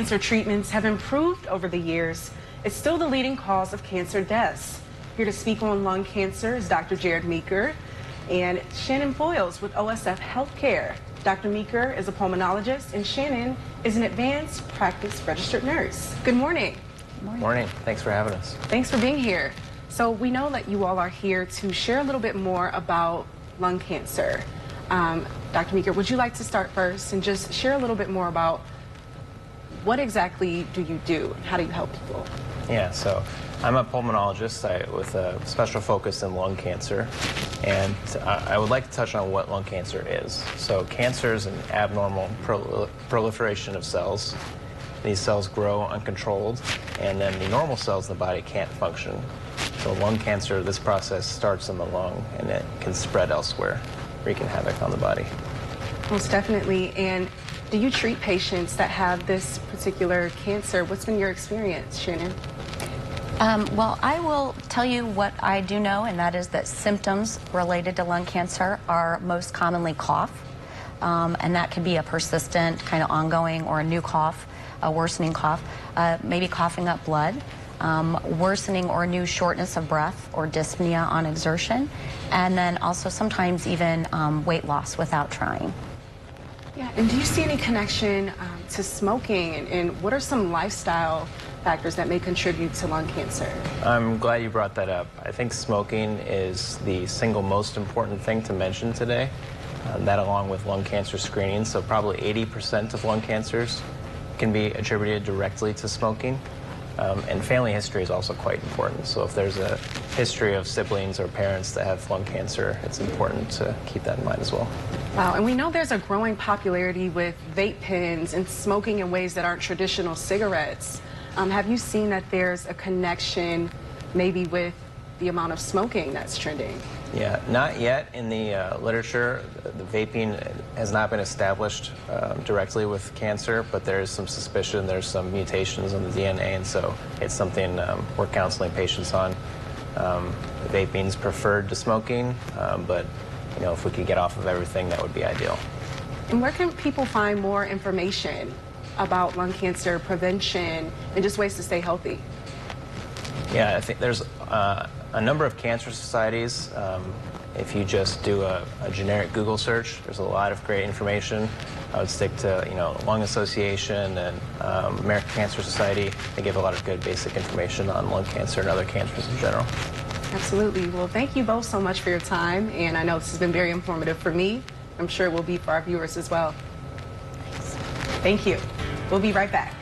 Cancer treatments have improved over the years. It's still the leading cause of cancer deaths. Here to speak on lung cancer is Dr. Jared Meeker and Shannon Foyles with OSF Healthcare. Dr. Meeker is a pulmonologist and Shannon is an advanced practice registered nurse. Good morning. Morning. Thanks for having us. Thanks for being here. So we know that you all are here to share a little bit more about lung cancer. Dr. Meeker, would you like to start first and just share a little bit more about what exactly do you do and how do you help people? Yeah, so I'm a pulmonologist with a special focus in lung cancer, and I would like to touch on what lung cancer is. So cancer is an abnormal proliferation of cells. These cells grow uncontrolled, and then the normal cells in the body can't function. So lung cancer, this process starts in the lung, and it can spread elsewhere, wreaking havoc on the body. Most definitely. And do you treat patients that have this particular cancer? What's been your experience, Shannon? Well, I will tell you what I do know, and that is that symptoms related to lung cancer are most commonly cough, and that can be a persistent, kind of ongoing, or a new cough, a worsening cough, maybe coughing up blood, worsening or new shortness of breath or dyspnea on exertion, and then also sometimes even weight loss without trying. Yeah, and do you see any connection to smoking, and what are some lifestyle factors that may contribute to lung cancer? I'm glad you brought that up. I think smoking is the single most important thing to mention today, that along with lung cancer screening. So probably 80% of lung cancers can be attributed directly to smoking. And family history is also quite important. So if there's a history of siblings or parents that have lung cancer, it's important to keep that in mind as well. Wow, and we know there's a growing popularity with vape pens and smoking in ways that aren't traditional cigarettes. Have you seen that there's a connection maybe with the amount of smoking that's trending? Yeah, not yet in the literature. The vaping has not been established directly with cancer, but there is some suspicion. There's some mutations in the DNA, and so it's something we're counseling patients on. Vaping's preferred to smoking, but you know, if we could get off of everything, that would be ideal. And where can people find more information about lung cancer prevention and just ways to stay healthy? Yeah, I think there's a number of cancer societies. If you just do a generic Google search, there's a lot of great information. I would stick to, Lung Association and American Cancer Society. They give a lot of good basic information on lung cancer and other cancers in general. Absolutely. Well, thank you both so much for your time, and I know this has been very informative for me. I'm sure it will be for our viewers as well. Thank you. We'll be right back.